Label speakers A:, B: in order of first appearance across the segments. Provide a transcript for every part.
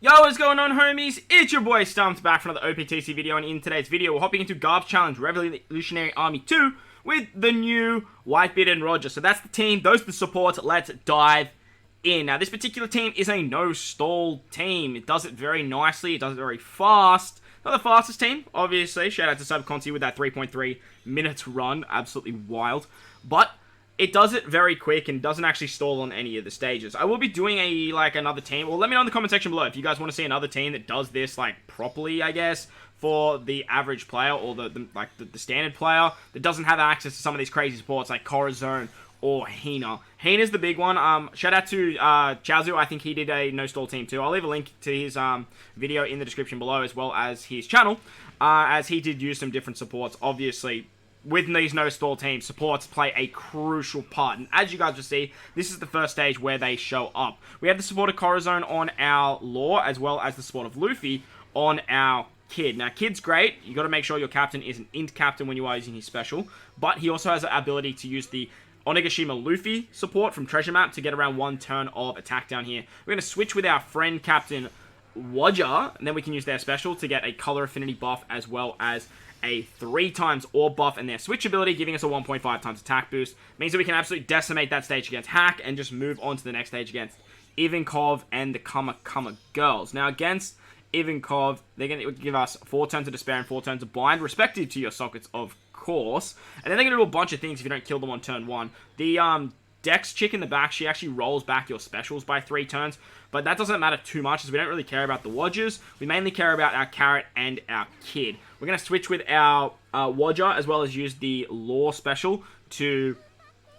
A: Yo, what's going on, homies? It's your boy StumpD back for another OPTC video, and in today's video, we're hopping into Garp Challenge Revolutionary Army 2 with the new WhiteBeard and Roger. So that's the team, those are the supports, let's dive in. Now, this particular team is a no-stall team. It does it very nicely, it does it very fast. Not the fastest team, obviously. Shout out to Subconti with that 3.3 minutes run, absolutely wild. But it does it very quick and doesn't actually stall on any of the stages. I will be doing another team. Well, let me know in the comment section below if you guys want to see another team that does this properly, I guess, for the average player or the standard player that doesn't have access to some of these crazy supports like Corazon or Hina. Hina's the big one. Shout out to CHOO. I think he did a no-stall team too. I'll leave a link to his video in the description below as well as his channel, as he did use some different supports. Obviously, with these no-stall teams, supports play a crucial part. And as you guys will see, this is the first stage where they show up. We have the support of Corazon on our Law, as well as the support of Luffy on our Kid. Now, Kid's great. You got to make sure your captain is an int captain when you are using his special. But he also has the ability to use the Onigashima Luffy support from Treasure Map to get around one turn of attack down here. We're going to switch with our friend Captain Woger, and then we can use their special to get a color affinity buff as well as a 3x orb buff, and their switch ability giving us a 1.5x attack boost. Means that we can absolutely decimate that stage against Hack and just move on to the next stage against Ivankov and the Kama girls. Now against Ivankov, they're going to give us 4 turns of Despair and 4 turns of Bind, respective to your sockets, of course. And then they're going to do a bunch of things if you don't kill them on turn 1. The Dex chick in the back, she actually rolls back your specials by 3 turns, but that doesn't matter too much as we don't really care about the Wodgers. We mainly care about our Carrot and our Kid. We're going to switch with our Wodger as well as use the Law special to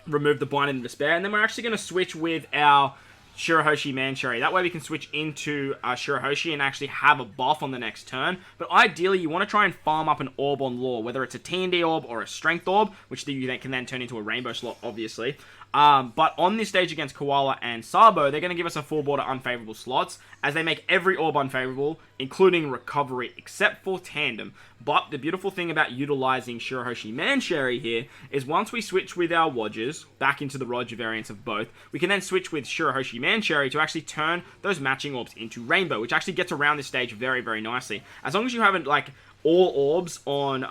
A: remove the Bind and the Despair, and then we're actually going to switch with our Shirahoshi Mancherry. That way we can switch into Shirahoshi and actually have a buff on the next turn. But ideally, you want to try and farm up an orb on Law, whether it's a T&D orb or a Strength orb, which you can then turn into a Rainbow slot, obviously. But on this stage against Koala and Sabo, they're going to give us a full board of unfavorable slots, as they make every orb unfavorable, including Recovery, except for Tandem. But the beautiful thing about utilizing Shirahoshi Mancherry here is once we switch with our Wodgers back into the Roger variants of both, we can then switch with Shirahoshi Mancherry to actually turn those matching orbs into Rainbow, which actually gets around this stage very, very nicely. As long as you haven't, all orbs on,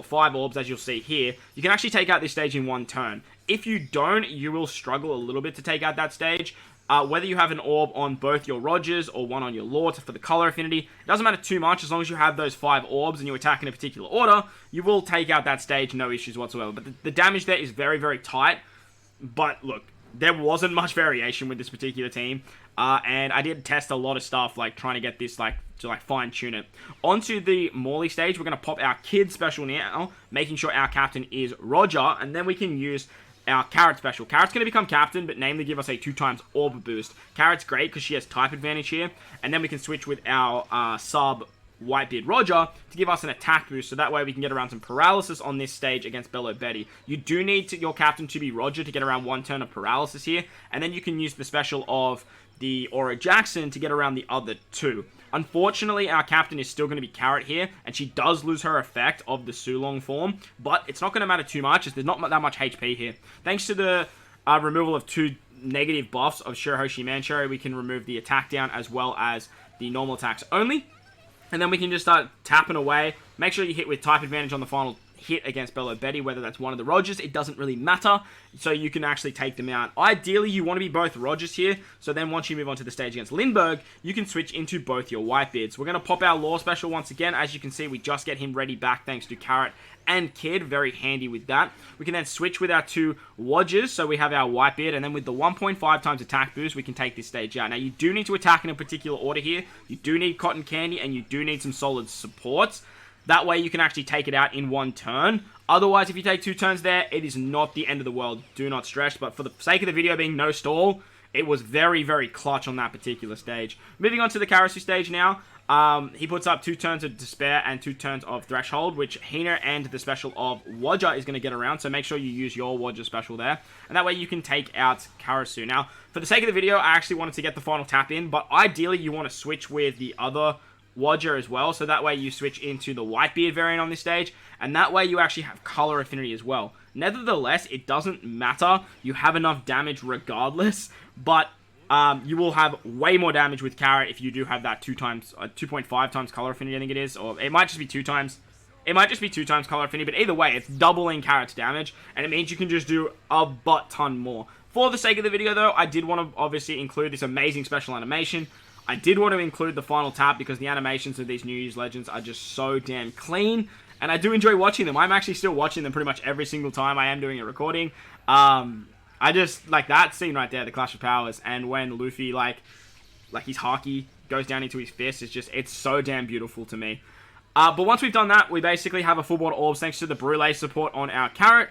A: 5 orbs, as you'll see here, you can actually take out this stage in 1 turn. If you don't, you will struggle a little bit to take out that stage. Whether you have an orb on both your Rogers or one on your Lord for the color affinity, it doesn't matter too much. As long as you have those 5 orbs and you attack in a particular order, you will take out that stage, no issues whatsoever. But the damage there is very, very tight. But look, there wasn't much variation with this particular team. And I did test a lot of stuff, trying to get this, to fine-tune it. Onto the Morley stage, we're going to pop our Kid special now, making sure our captain is Roger, and then we can use our Carrot special. Carrot's going to become captain, but namely give us a 2x orb boost. Carrot's great because she has type advantage here, and then we can switch with our sub WhiteBeard Roger to give us an attack boost, so that way we can get around some paralysis on this stage against Bello Betty. You do need your captain to be Roger to get around 1 turn of paralysis here, and then you can use the special of the Aura Jackson to get around the other 2. Unfortunately, our captain is still going to be Carrot here, and she does lose her effect of the Sulong form, but it's not going to matter too much, as there's not that much HP here. Thanks to the removal of 2 negative buffs of Shirahoshi Mancherry, we can remove the attack down as well as the normal attacks only, and then we can just start tapping away. Make sure you hit with type advantage on the final hit against Bello Betty, whether that's one of the Rogers, it doesn't really matter, so you can actually take them out. Ideally, you want to be both Rogers here, so then once you move on to the stage against Lindbergh, you can switch into both your WhiteBeards. We're going to pop our Law special once again. As you can see, we just get him ready back thanks to Carrot and Kid, very handy with that. We can then switch with our 2 Wodgers, so we have our WhiteBeard, and then with the 1.5x attack boost, we can take this stage out. Now, you do need to attack in a particular order here. You do need Cotton Candy, and you do need some solid supports. That way you can actually take it out in 1 turn. Otherwise, if you take 2 turns there, it is not the end of the world. Do not stress. But for the sake of the video being no stall, it was very, very clutch on that particular stage. Moving on to the Karasu stage now. He puts up 2 turns of Despair and 2 turns of Threshold, which Hina and the special of Wodger is going to get around. So make sure you use your Wodger special there. And that way you can take out Karasu. Now, for the sake of the video, I actually wanted to get the final tap in. But ideally, you want to switch with the other Wodger as well, so that way you switch into the WhiteBeard variant on this stage, and that way you actually have color affinity as well. Nevertheless, it doesn't matter, you have enough damage regardless, but you will have way more damage with Carrot if you do have that 2.5 times color affinity, I think it is, or it might just be 2 times. It might just be 2 times color affinity, but either way, it's doubling Carrot's damage, and it means you can just do a butt ton more. For the sake of the video, though, I did want to obviously include this amazing special animation. I did want to include the final tap because the animations of these New Year's Legends are just so damn clean, and I do enjoy watching them. I'm actually still watching them pretty much every single time I am doing a recording. I just, like, that scene right there, the Clash of Powers, and when Luffy, like his haki goes down into his fist, it's so damn beautiful to me. But once we've done that, we basically have a full board orbs thanks to the Brule support on our Carrot,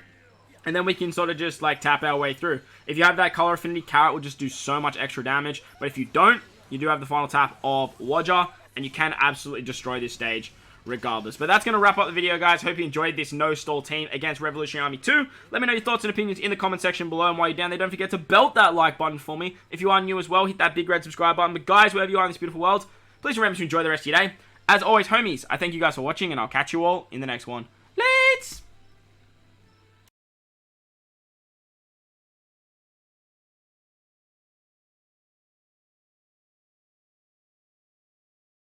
A: and then we can sort of just, like, tap our way through. If you have that color affinity, Carrot will just do so much extra damage, but if you don't, you do have the final tap of Woger, and you can absolutely destroy this stage regardless. But that's going to wrap up the video, guys. Hope you enjoyed this no-stall team against Revolutionary Army 2. Let me know your thoughts and opinions in the comment section below, and while you're down there, don't forget to belt that like button for me. If you are new as well, hit that big red subscribe button. But guys, wherever you are in this beautiful world, please remember to enjoy the rest of your day. As always, homies, I thank you guys for watching, and I'll catch you all in the next one.